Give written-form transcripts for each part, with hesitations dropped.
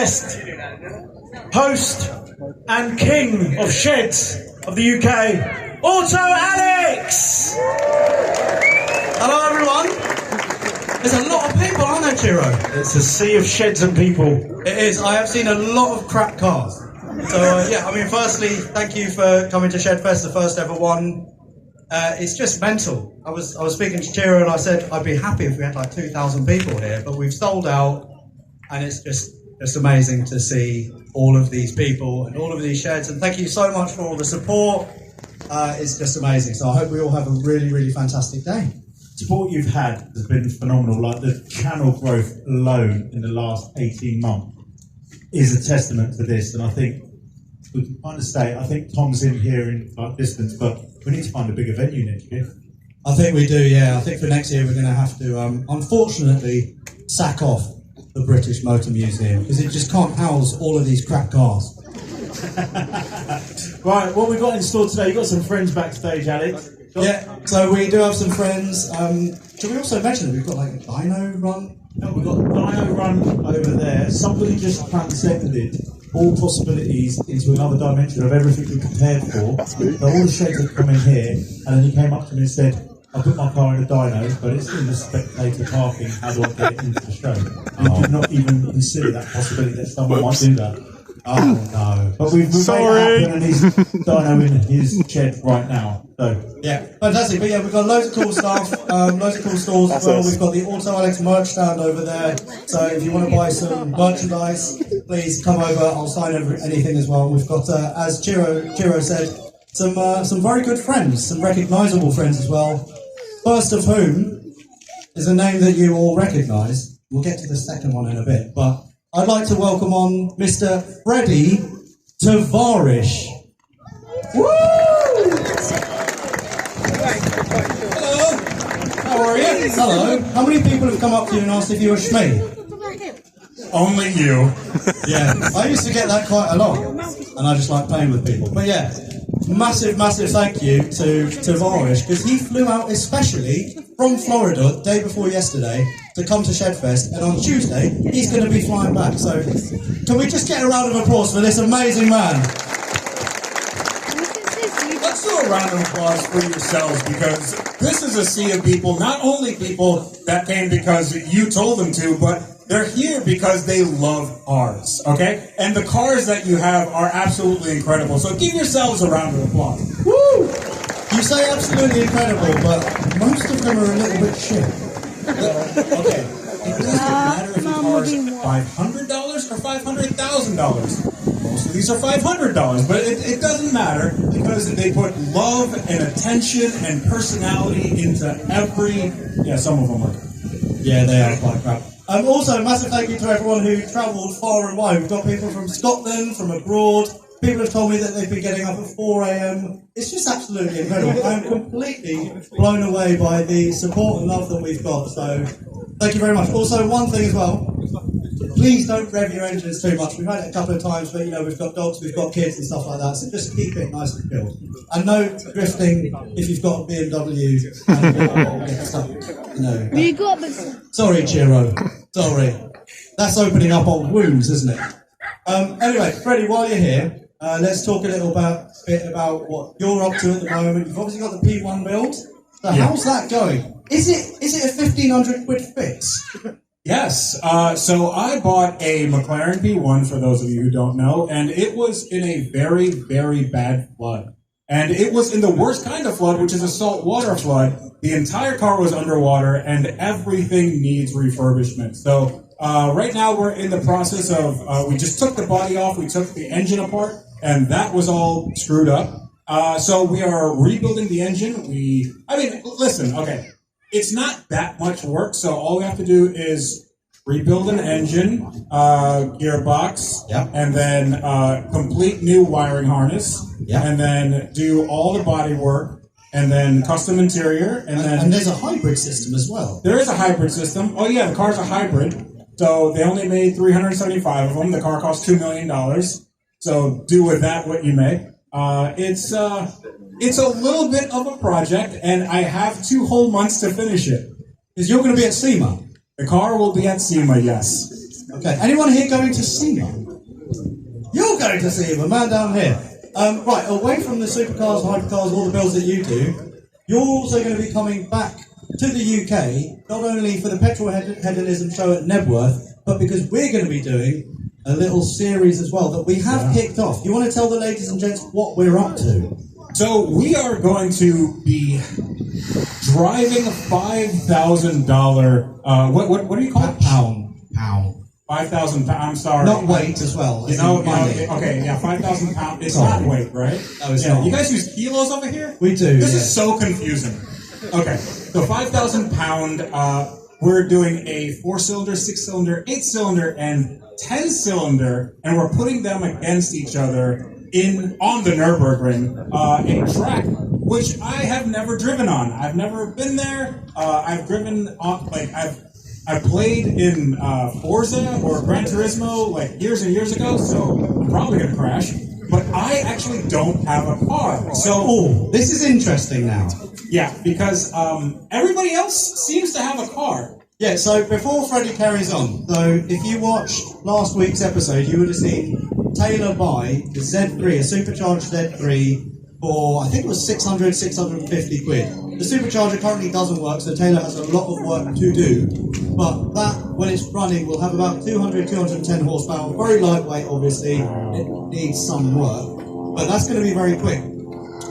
Shedfest, host and king of sheds of the UK, Auto Alex! Hello everyone. There's a lot of people, aren't there, Ciro? It's a sea of sheds and people. It is. I have seen a lot of crap cars. So yeah, I mean, firstly, thank you for coming to Shedfest, the first ever one. It's just mental. I was speaking to Ciro and I said I'd be happy if we had like 2,000 people here, but we've sold out, and it's just amazing to see all of these people and all of these sheds. And thank you so much for all the support. It's just amazing. So I hope we all have a really, really fantastic day. Support you've had has been phenomenal. Like the channel growth alone in the last 18 months is a testament to this. And I think we can kind of say, I think Tom's in here in like distance, but we need to find a bigger venue next year. I think we do, yeah. I think for next year we're going to have to, unfortunately, sack off the British Motor Museum because it just can't house all of these crap cars. Right, what we got in store today, you've got some friends backstage, Alex. Yeah, so we do have some friends. Should we also mention that we've got like a dyno run? No, we've got a dyno run over there. Somebody just transcended all possibilities into another dimension of everything we prepared for. So all the sheds have come in here, and then he came up to me and said, I put my car in a dyno, but it's in the spectator parking. How do I get it into the show? We did not even consider that possibility that someone might do that. Oh no! But we've made it happen, and he's dyno in his shed right now. So yeah, fantastic. But yeah, we've got loads of cool stuff, loads of cool stores as well. We've got the Auto Alex merch stand over there. So if you want to buy some merchandise, please come over. I'll sign anything as well. We've got, as Ciro said, some very good friends, some recognisable friends as well. First of whom is a name that you all recognise. We'll get to the second one in a bit, but I'd like to welcome on Mr. Freddie Tavarish. Woo! Hello. How are you? Hello. How many people have come up to you and asked if you were Shmee? Only you. Yeah, I used to get that quite a lot, and I just like playing with people. But yeah, massive thank you to Tavarish, because he flew out especially from Florida the day before yesterday to come to Shedfest, and on Tuesday he's going to be flying back. So can we just get a round of applause for this amazing man? Let's do a round of applause for yourselves, because this is a sea of people, not only people that came because you told them to, but they're here because they love cars, okay? And the cars that you have are absolutely incredible. So give yourselves a round of applause. Woo! You say absolutely incredible, but most of them are a little bit shit. Okay, it doesn't matter if your car is $500 or $500,000. Most of these are $500, but it doesn't matter because they put love and attention and personality into every... Yeah, some of them are. Yeah, they are quite crap. Also, a massive thank you to everyone who travelled far and wide. We've got people from Scotland, from abroad. People have told me that they've been getting up at 4 a.m. It's just absolutely incredible. I'm completely blown away by the support and love that we've got. So, thank you very much. Also, one thing as well. Please don't rev your engines too much. We've had it a couple of times, but you know, we've got dogs, we've got kids and stuff like that. So just keep it nice and chilled. And no drifting if you've got a BMW and get stuck. Sorry, Ciro. Sorry. That's opening up old wounds, isn't it? Anyway, Freddie, while you're here, let's talk a little bit about what you're up to at the moment. You've obviously got the P1 build. So how's that going? Is it a 1,500 quid fix? Yes. So I bought a McLaren P1, for those of you who don't know, and it was in a very, very bad flood. And it was in the worst kind of flood, which is a saltwater flood. The entire car was underwater, and everything needs refurbishment. So right now we're in the process of, we just took the body off, we took the engine apart, and that was all screwed up. So we are rebuilding the engine. Listen, okay. It's not that much work, so all we have to do is rebuild an engine, gearbox, and then complete new wiring harness, and then do all the body work, and then custom interior, and there's a hybrid system as well. There is a hybrid system. Oh yeah, the car's a hybrid. So they only made 375 of them. The car cost $2 million. So do with that what you may. It's a little bit of a project, and I have 2 whole months to finish it. Is you're going to be at SEMA? The car will be at SEMA, yes. Okay, anyone here going to see him? You're going to see him, a man down here. Right, away from the supercars, hypercars, all the builds that you do, you're also going to be coming back to the UK, not only for the Petrol Hedonism show at Nebworth, but because we're going to be doing a little series as well that we have kicked off. You want to tell the ladies and gents what we're up to? So we are going to be driving a $5,000. What do you call it? Pound. 5,000 pounds. I'm sorry. Not weight as well. Okay, yeah, 5,000 pounds. It's not weight, right? No, it's not. You guys use kilos over here? We do. This is so confusing. Okay, so 5,000 pound. We're doing a 4-cylinder, 6-cylinder, 8-cylinder, and 10-cylinder, and we're putting them against each other on the Nürburgring, a track which I have never driven on. I've never been there. I've driven on, I've played in Forza or Gran Turismo years and years ago, so I'm probably gonna crash. But I actually don't have a car. So this is interesting now. Yeah, because everybody else seems to have a car. Yeah, so before Freddie carries on, so if you watched last week's episode, you would have seen Taylor buy the Z3, a supercharged Z3, for I think it was 650 quid. The supercharger currently doesn't work, so Taylor has a lot of work to do. But that, when it's running, will have about 210 horsepower. Very lightweight, obviously. It needs some work. But that's going to be very quick.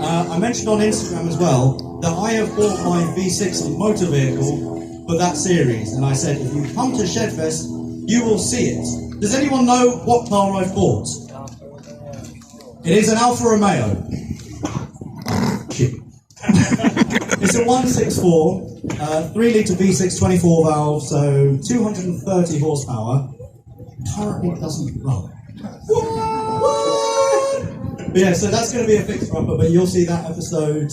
I mentioned on Instagram as well that I have bought my V6 motor vehicle for that series. And I said, if you come to Shedfest, you will see it. Does anyone know what car I've bought? It is an Alfa Romeo. It's a 164, 3-litre V6 24 valve, so 230 horsepower. Currently it doesn't run. But yeah, so that's going to be a fixed upper, but you'll see that episode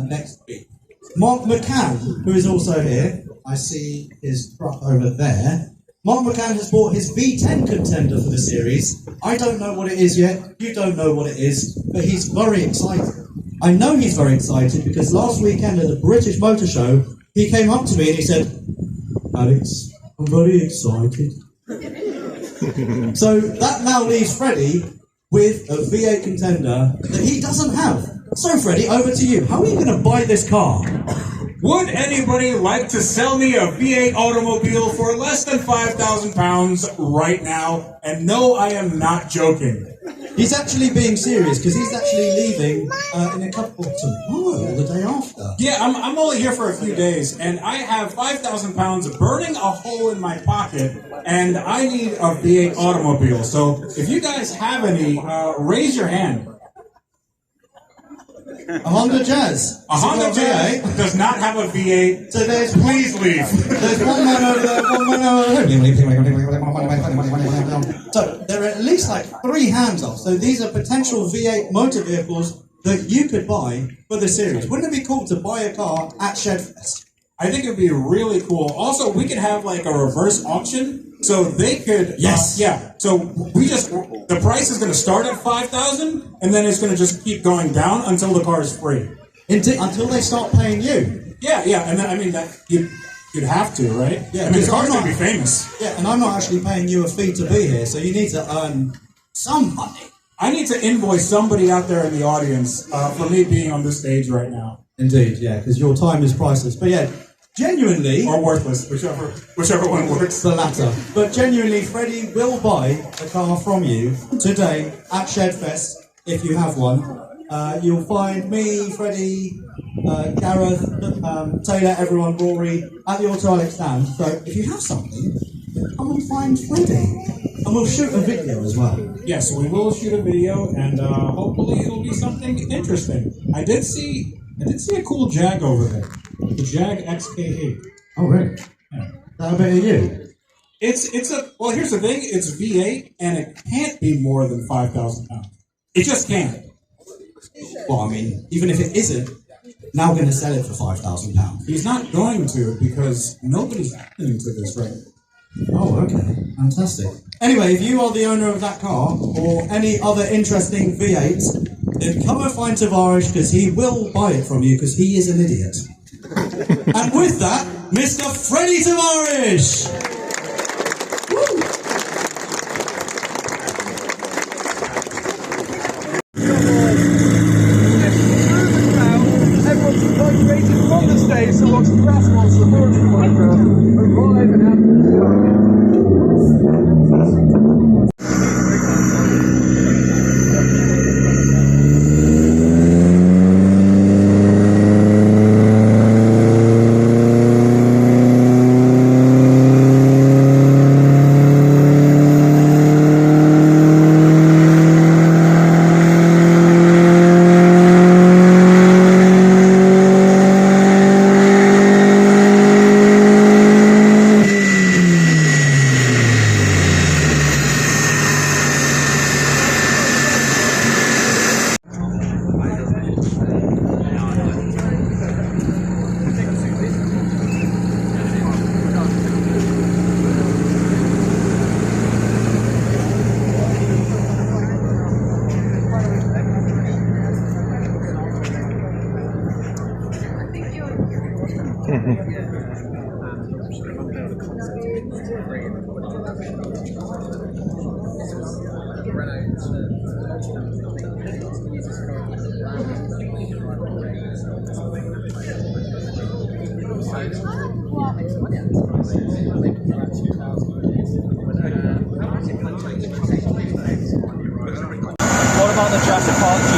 next week. Mark McCann, who is also here, I see his truck over there. Mark McCann has bought his V10 contender for the series. I don't know what it is yet, you don't know what it is, but he's very excited. I know he's very excited because last weekend at the British Motor Show, he came up to me and he said, Alex, I'm very excited. So that now leaves Freddie with a V8 contender that he doesn't have. So Freddie, over to you. How are you going to buy this car? Would anybody like to sell me a V8 automobile for less than 5,000 pounds right now? And no, I am not joking. He's actually being serious because he's actually leaving in a couple tomorrow, the day after. Yeah, I'm only here for a few days, and I have 5,000 pounds burning a hole in my pocket, and I need a V8 automobile. So if you guys have any, raise your hand. A Honda Jazz. A Honda Jazz does not have a V8. So there's please leave. There's one man over there, one man over there. So there are at least 3 hands up. So these are potential V8 motor vehicles that you could buy for the series. Wouldn't it be cool to buy a car at Shedfest? I think it'd be really cool. Also, we could have a reverse auction. So they could, yes, So the price is going to start at 5,000, and then it's going to just keep going down until the car is free. Until they start paying you. Yeah, and then that you'd have to, right? Yeah, the car's going to be famous. Yeah, and I'm not actually paying you a fee to be here, so you need to earn some money. I need to invoice somebody out there in the audience for me being on this stage right now. Indeed, yeah, because your time is priceless. But yeah. Genuinely, or worthless, whichever one works. The latter. But genuinely, Freddie will buy a car from you today at Shedfest if you have one. You'll find me, Freddie, Gareth, Taylor, everyone, Rory at the Auto Alex stand. So if you have something, come and find Freddie, and we'll shoot a video as well. Yes, we will shoot a video, and hopefully it'll be something interesting. I did see a cool Jag over there. The Jag XK8. Oh, really? Yeah. That a bit of you? Well, here's the thing. It's V8, and it can't be more than 5,000 pounds. It just can't. Well, I mean, even if it isn't, now going to sell it for £5,000. He's not going to because nobody's listening to this right now. Oh, okay. Fantastic. Anyway, if you are the owner of that car or any other interesting V8s, then come and find Tavarish because he will buy it from you because he is an idiot. And with that, Mr. Freddie Tavarish! Woo! What about the Jurassic Park